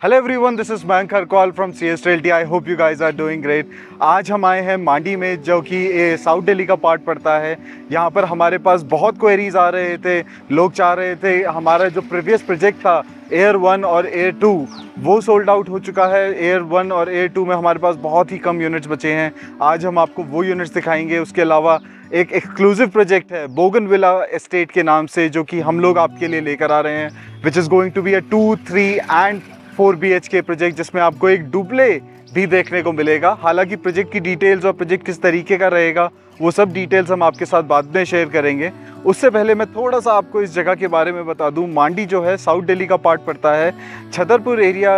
Hello everyone, this is Mayank Harkwal from CS Realty। I hope you guys are doing great. आज हम आए हैं मांडी में, जो कि साउथ दिल्ली का पार्ट पड़ता है। यहाँ पर हमारे पास बहुत क्वेरीज आ रहे थे, लोग चाह रहे थे। हमारा जो प्रीवियस प्रोजेक्ट था एयर 1 और एयर 2 वो सोल्ड आउट हो चुका है। एयर 1 और एयर 2 में हमारे पास बहुत ही कम यूनिट्स बचे हैं। आज हम आपको वो यूनिट्स दिखाएंगे। उसके अलावा एक एक्सक्लूसिव प्रोजेक्ट है बोगनविला एस्टेट के नाम से, जो कि हम लोग आपके लिए लेकर आ रहे हैं, which is going to be a 2, 3 and 4 BHK project, जिसमें आपको एक डुप्ले भी देखने को मिलेगा। हालांकि प्रोजेक्ट की डिटेल्स और प्रोजेक्ट किस तरीके का रहेगा वो सब डिटेल्स हम आपके साथ बाद में शेयर करेंगे। उससे पहले मैं थोड़ा सा आपको इस जगह के बारे में बता दूं। मांडी जो है साउथ दिल्ली का पार्ट पड़ता है, छतरपुर एरिया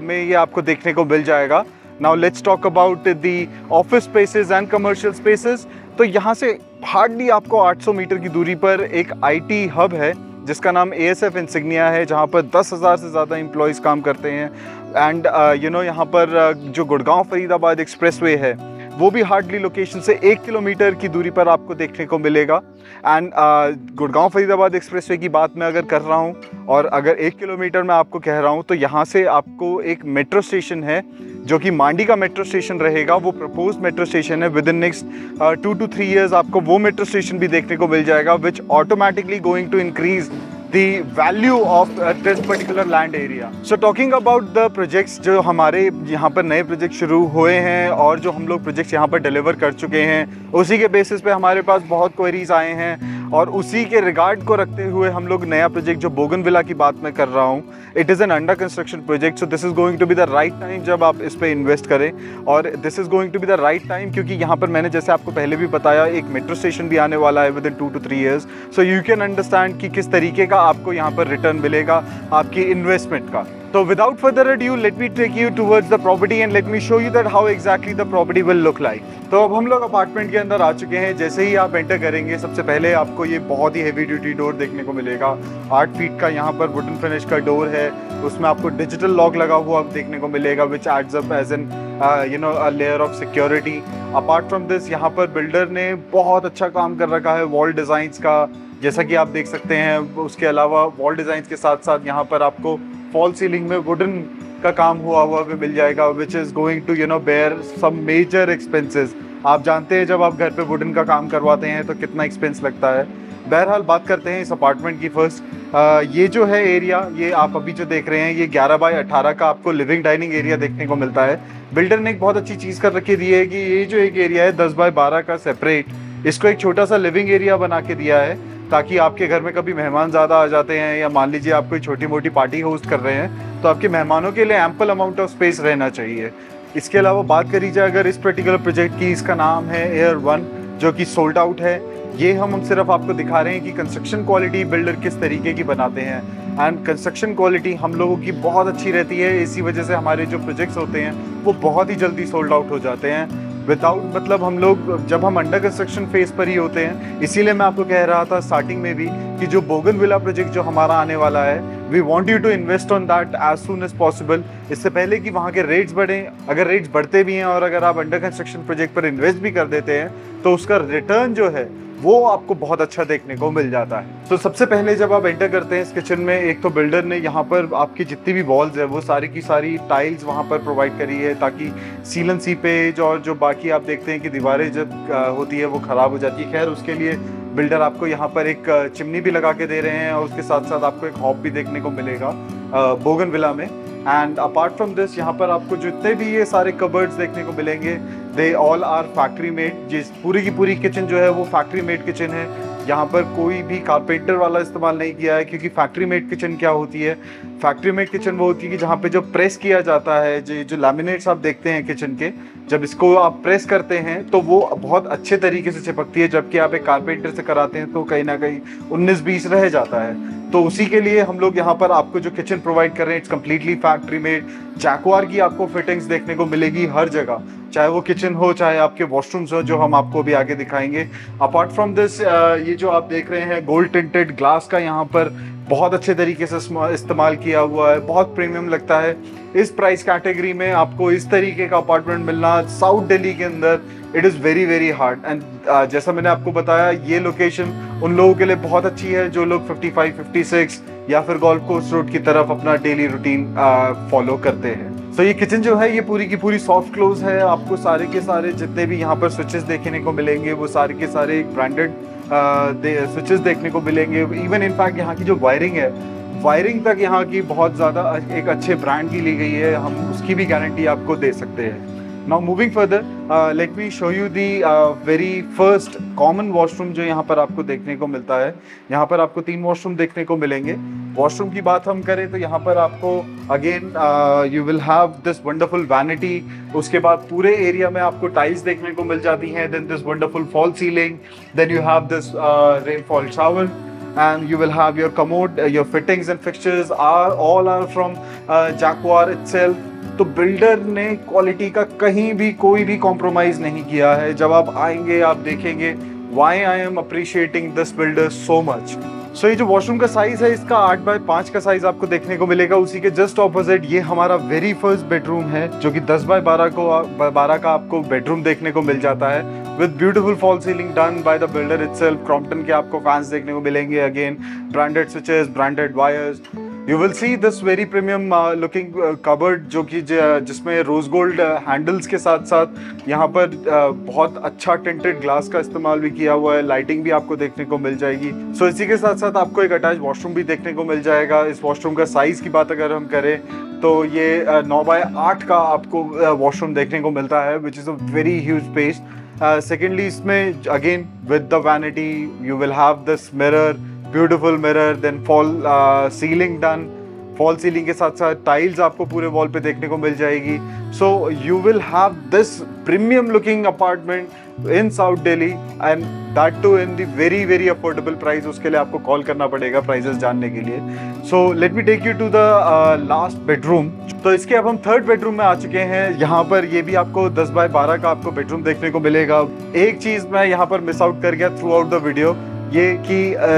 में ये आपको देखने को मिल जाएगा। Now let's talk about the office spaces and commercial spaces. तो यहाँ से हार्डली आपको 800 मीटर की दूरी पर एक IT हब है जिसका नाम ASF इंसिग्निया है, जहाँ पर 10,000 से ज़्यादा एम्प्लॉयज़ काम करते हैं। एंड यहाँ पर जो गुड़गांव फरीदाबाद एक्सप्रेसवे है वो भी हार्डली लोकेशन से 1 किलोमीटर की दूरी पर आपको देखने को मिलेगा। एंड गुड़गांव फरीदाबाद एक्सप्रेसवे की बात मैं अगर कर रहा हूँ और अगर 1 किलोमीटर मैं आपको कह रहा हूँ, तो यहाँ से आपको एक मेट्रो स्टेशन है जो कि मांडी का मेट्रो स्टेशन रहेगा। वो प्रपोज मेट्रो स्टेशन है। With in next 2 to 3 years आपको वो मेट्रो स्टेशन भी देखने को मिल जाएगा, which automatically going to increase the value of this particular land area. So talking about the projects, जो हमारे यहाँ पर नए प्रोजेक्ट शुरू हुए हैं और जो हम लोग प्रोजेक्ट्स यहाँ पर डिलीवर कर चुके हैं, उसी के बेसिस पे हमारे पास बहुत क्वेरीज आए हैं और उसी के रिगार्ड को रखते हुए हम लोग नया प्रोजेक्ट जो बोगनविला की बात मैं कर रहा हूँ, it is an under construction project. So this is going to be the right time जब आप इस पर इन्वेस्ट करें, और this is going to be the right time क्योंकि यहाँ पर मैंने जैसे आपको पहले भी बताया एक मेट्रो स्टेशन भी आने वाला है with in 2 to 3 years। So you can understand कि किस तरीके का आपको यहाँ पर रिटर्न मिलेगा आपकी इन्वेस्टमेंट का। तो without further adieu let me take you towards the property and let me show you that how exactly the property will look like. तो अब हम लोग अपार्टमेंट के अंदर आ चुके हैं। जैसे ही आप एंटर करेंगे, सबसे पहले आपको ये बहुत ही हेवी ड्यूटी डोर देखने को मिलेगा। 8 फीट का यहाँ पर वुडन फिनिश का डोर है। उसमें आपको डिजिटल लॉक लगा हुआ देखने को मिलेगा, which adds up as an a layer of security. Apart from this, यहाँ पर बिल्डर ने बहुत अच्छा काम कर रखा है वॉल डिज़ाइंस का, जैसा कि आप देख सकते हैं। उसके अलावा वॉल डिज़ाइंस के साथ साथ यहाँ पर आपको फॉल सीलिंग में वुडन का काम हुआ भी मिल जाएगा, which is going to bear some major expenses. आप जानते हैं जब आप घर पे वुडन का काम करवाते हैं तो कितना एक्सपेंस लगता है। बहरहाल बात करते हैं इस अपार्टमेंट की फर्स्ट। ये जो है एरिया, ये आप अभी जो देख रहे हैं, ये 11 बाय 18 का आपको लिविंग डाइनिंग एरिया देखने को मिलता है। बिल्डर ने एक बहुत अच्छी चीज़ कर रखी दी है कि ये जो एक एरिया है 10 बाय 12 का सेपरेट, इसको एक छोटा सा लिविंग एरिया बना के दिया है, ताकि आपके घर में कभी मेहमान ज़्यादा आ जाते हैं या मान लीजिए आप कोई छोटी मोटी पार्टी होस्ट कर रहे हैं, तो आपके मेहमानों के लिए एम्पल अमाउंट ऑफ स्पेस रहना चाहिए। इसके अलावा बात करी जाए अगर इस पर्टिकुलर प्रोजेक्ट की, इसका नाम है एयर 1, जो कि सोल्ड आउट है। ये हम सिर्फ आपको दिखा रहे हैं कि कंस्ट्रक्शन क्वालिटी बिल्डर किस तरीके की बनाते हैं। एंड कंस्ट्रक्शन क्वालिटी हम लोगों की बहुत अच्छी रहती है। इसी वजह से हमारे जो प्रोजेक्ट्स होते हैं वो बहुत ही जल्दी सोल्ड आउट हो जाते हैं। विदाउट मतलब हम लोग जब हम अंडर कंस्ट्रक्शन फेज पर ही होते हैं। इसीलिए मैं आपको कह रहा था स्टार्टिंग में भी कि जो बोगनविला प्रोजेक्ट जो हमारा आने वाला है, we want you to invest on that as soon as possible, इससे पहले कि वहाँ के रेट्स बढ़ें। अगर रेट्स बढ़ते भी हैं और अगर आप अंडर कंस्ट्रक्शन प्रोजेक्ट पर इन्वेस्ट भी कर देते हैं तो उसका रिटर्न जो है वो आपको बहुत अच्छा देखने को मिल जाता है। तो सबसे पहले जब आप एंटर करते हैं इस किचन में, एक तो बिल्डर ने यहाँ पर आपकी जितनी भी वॉल्स है वो सारी की सारी टाइल्स वहाँ पर प्रोवाइड करी है, ताकि सीलन सीपेज और जो बाकी आप देखते हैं कि दीवारें जब होती है वो ख़राब हो जाती है। खैर उसके लिए बिल्डर आपको यहाँ पर एक चिमनी भी लगा के दे रहे हैं और उसके साथ साथ आपको एक हॉब भी देखने को मिलेगा बोगनविला में। एंड अपार्ट फ्रॉम दिस, यहाँ पर आपको जितने भी ये सारे कबर्ड्स देखने को मिलेंगे, they all are factory made. जिस पूरी की पूरी किचन जो है वो फैक्ट्री मेड किचन है। यहाँ पर कोई भी कारपेंटर वाला इस्तेमाल नहीं किया है, क्योंकि फैक्ट्री मेड किचन क्या होती है? फैक्ट्री मेड किचन वो होती है कि जहाँ पे जो प्रेस किया जाता है, जो लैमिनेट्स आप देखते हैं किचन के, जब इसको आप प्रेस करते हैं तो वो बहुत अच्छे तरीके से चिपकती है, जबकि आप एक कारपेंटर से कराते हैं तो कहीं ना कहीं 19-20 रह जाता है। तो उसी के लिए हम लोग यहाँ पर आपको जो किचन प्रोवाइड कर रहे हैं, इट्स कम्प्लीटली फैक्ट्री मेड। जैक्वार की आपको फिटिंग्स देखने को मिलेगी हर जगह, चाहे वो किचन हो चाहे आपके वॉशरूम्स हो, जो हम आपको भी आगे दिखाएंगे। अपार्ट फ्रॉम दिस, ये जो आप देख रहे हैं गोल्ड टिंटेड ग्लास का यहाँ पर बहुत अच्छे तरीके से इस्तेमाल किया हुआ है, बहुत प्रीमियम लगता है। इस प्राइस कैटेगरी में आपको इस तरीके का अपार्टमेंट मिलना साउथ दिल्ली के अंदर it is very very hard. And जैसा मैंने आपको बताया, ये लोकेशन उन लोगों के लिए बहुत अच्छी है जो लोग 55, 56 या फिर गोल्फ कोर्स रोड की तरफ अपना डेली रूटीन फॉलो करते हैं। तो ये किचन जो है ये पूरी की पूरी सॉफ्ट क्लोज है। आपको सारे के सारे जितने भी यहाँ पर स्विचेस देखने को मिलेंगे वो सारे के सारे एक ब्रांडेड स्विचेस देखने को मिलेंगे। इवन इनफैक्ट यहाँ की जो वायरिंग है, वायरिंग तक यहाँ की बहुत ज़्यादा एक अच्छे ब्रांड की ली गई है, हम उसकी भी गारंटी आपको दे सकते हैं। Now moving further, late me show you the very first common washroom जो यहाँ पर आपको देखने को मिलता है। यहाँ पर आपको 3 वॉशरूम देखने को मिलेंगे। वॉशरूम की बात हम करें तो यहाँ पर आपको again you will have this wonderful vanity. उसके बाद पूरे एरिया में आपको टाइल्स देखने को मिल जाती हैं। Then this wonderful fall ceiling, then you have this rainfall shower, and you will have your commode, your fittings and fixtures are from Jaguar itself। तो बिल्डर ने क्वालिटी का कहीं भी कोई भी कॉम्प्रोमाइज नहीं किया है। जब आप आएंगे आप देखेंगे why I am appreciating this builder so much। सो ये जो वॉशरूम का साइज है इसका 8x5 का साइज आपको देखने को मिलेगा। उसी के जस्ट ऑपोजिट ये हमारा वेरी फर्स्ट बेडरूम है जो कि 10x12 का आपको बेडरूम देखने को मिल जाता है with beautiful fall ceiling done by the builder itself. Crompton के आपको फैंस देखने को मिलेंगे, again branded switches, branded wires. You will see this very premium looking cupboard जो कि जिसमें रोज गोल्ड हैंडल्स के साथ साथ यहाँ पर बहुत अच्छा टिंटेड ग्लास का इस्तेमाल भी किया हुआ है। लाइटिंग भी आपको देखने को मिल जाएगी। सो इसी के साथ साथ आपको एक अटैच वॉशरूम भी देखने को मिल जाएगा। इस वॉशरूम का साइज़ की बात अगर हम करें तो ये 9x8 का आपको वॉशरूम देखने को मिलता है which is a very huge space. Secondly इसमें again with the vanity you will have this mirror, beautiful mirror, then fall ceiling done. Fall ceiling के साथ साथ टाइल्स आपको पूरे वॉल पे देखने को मिल जाएगी। So you will have this premium looking apartment in South Delhi and that too in the very very affordable price. उसके लिए आपको कॉल करना पड़ेगा प्राइसेस जानने के लिए। So let me take you to the last bedroom. तो इसके अब हम थर्ड बेडरूम में आ चुके हैं। यहाँ पर ये भी आपको 10x12 का आपको बेडरूम देखने को मिलेगा। एक चीज़ मैं यहाँ पर मिस आउट कर गया थ्रू आउट द वीडियो, ये कि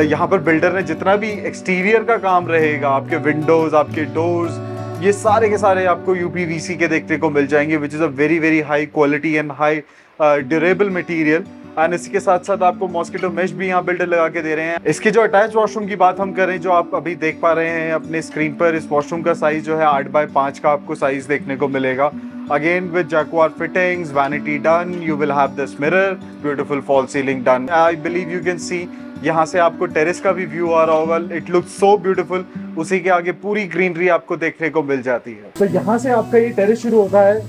यहाँ पर बिल्डर ने जितना भी एक्सटीरियर का काम रहेगा, आपके विंडोज, आपके डोर्स, ये सारे के सारे आपको यूपीवीसी के देखने को मिल जाएंगे विच is a very very high quality and high durable material. And इसके साथ साथ आपको मॉस्किटो मेश भी यहाँ बिल्डर लगा के दे रहे हैं। इसके जो अटैच वॉशरूम की बात हम करें जो आप अभी देख पा रहे हैं अपने स्क्रीन पर, इस वॉशरूम का साइज जो है 8x5 का आपको साइज देखने को मिलेगा। Again with Jaguar fittings, vanity done, you will have this mirror, beautiful fall ceiling done। I believe you can see यहाँ से आपको टेरेस का भी व्यू आ रहा होगा। It looks so beautiful। उसी के आगे पूरी ग्रीनरी आपको देखने को मिल जाती है। तो यहाँ से आपका ये टेरेस शुरू होता है।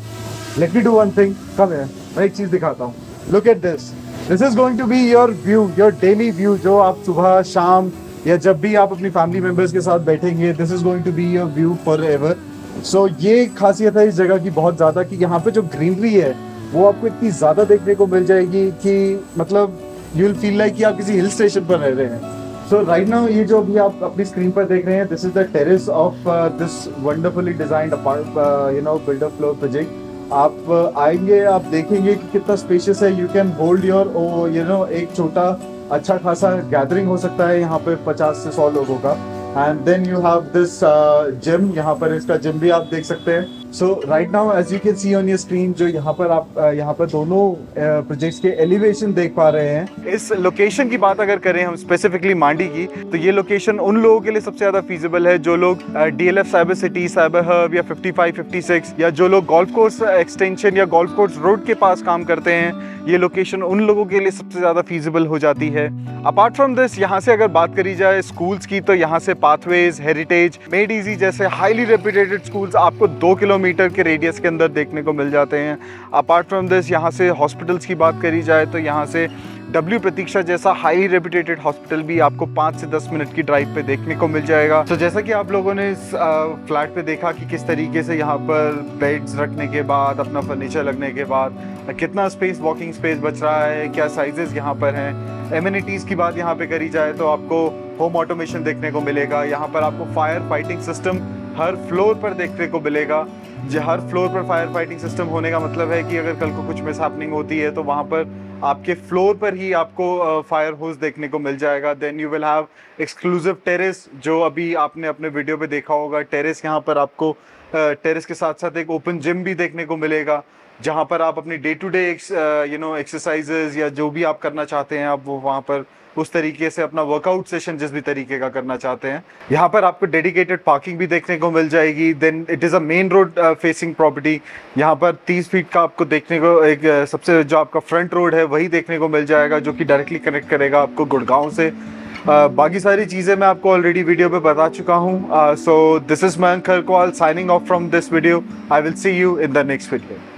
Let me do one thing, come here, मैं एक चीज़ दिखाता हूँ। Look at this, this is going to be your view, your daily view जो आप सुबह शाम या जब भी आप अपनी फैमिली मेम्बर्स के साथ बैठेंगे, this is going to be your view forever। सो ये खासियत है इस जगह की बहुत ज़्यादा कि यहाँ पे जो ग्रीनरी है वो आपको इतनी ज़्यादा देखने को मिल जाएगी कि मतलब यू विल फील लाइक कि आप किसी हिल स्टेशन पर रह रहे हैं। सो राइट नाउ ये जो अभी आप अपनी स्क्रीन पर देख रहे हैं, this is the terrace of this wonderfully designed builder floor project. आप आएंगे, आप देखेंगे कि कितना स्पेशियस है। यू कैन होल्ड योर एक छोटा अच्छा खासा गैदरिंग हो सकता है यहाँ पे 50 से 100 लोगों का। And then you have this gym, यहाँ पर इसका जिम भी आप देख सकते हैं। So right now as you can see on your screen जो यहाँ पर आप यहाँ पर दोनों प्रोजेक्ट्स के एलिवेशन देख पा रहे हैं। इस लोकेशन की बात अगर करें हम स्पेसिफिकली मांडी की, तो ये लोकेशन उन लोगों के लिए सबसे ज़्यादा फीजिबल है जो लोग DLF cyber city, cyber hub या 55, 56 या जो लोग गोल्फ कोर्स एक्सटेंशन या गोल्फ कोर्स रोड के पास काम करते हैं। ये लोकेशन उन लोगों के लिए सबसे ज़्यादा फीजिबल हो जाती है। अपार्ट फ्रॉम दिस यहाँ से अगर बात करी जाए स्कूल्स की, तो यहाँ से पाथवेज, हेरिटेज, मेड इजी जैसे हाईली रेप्यूटेड स्कूल्स आपको 2 किलोमीटर के रेडियस के अंदर देखने को मिल जाते हैं। अपार्ट फ्रॉम दिस यहाँ से हॉस्पिटल्स की बात करी जाए तो यहाँ से W प्रतीक्षा जैसा हाईली रेप्यूटेड हॉस्पिटल भी आपको 5 से 10 मिनट की ड्राइव पे देखने को मिल जाएगा। तो जैसा कि आप लोगों ने इस फ्लैट पे देखा कि किस तरीके से यहाँ पर बेड्स रखने के बाद, अपना फर्नीचर लगने के बाद कितना स्पेस, वॉकिंग स्पेस बच रहा है, क्या साइजेस यहाँ पर हैं। एमिनिटीज़ की बात यहाँ पे करी जाए तो आपको होम ऑटोमेशन देखने को मिलेगा। यहाँ पर आपको फायर फाइटिंग सिस्टम हर फ्लोर पर देखने को मिलेगा। हर फ्लोर पर फायर फाइटिंग सिस्टम होने का मतलब है कि अगर कल को कुछ मिसहैपनिंग होती है तो वहाँ पर आपके फ्लोर पर ही आपको फायर होस देखने को मिल जाएगा। Then you will have exclusive terrace, जो अभी आपने अपने वीडियो पे देखा होगा। टेरेस, यहाँ पर आपको टेरेस के साथ साथ एक ओपन जिम भी देखने को मिलेगा, जहाँ पर आप अपनी डे टू डे एक्सरसाइजेज या जो भी आप करना चाहते हैं, आप वो वहाँ पर उस तरीके से अपना वर्कआउट सेशन जिस भी तरीके का करना चाहते हैं। यहाँ पर आपको डेडिकेटेड पार्किंग भी देखने को मिल जाएगी। Then it is a main road facing property. यहाँ पर 30 फीट का आपको देखने को एक सबसे जो आपका फ्रंट रोड है वही देखने को मिल जाएगा, जो कि डायरेक्टली कनेक्ट करेगा आपको गुड़गांव से। बाकी सारी चीज़ें मैं आपको ऑलरेडी वीडियो पे बता चुका हूँ। So this is Mayank Kharakwal signing off from this video. I will see you in the next video.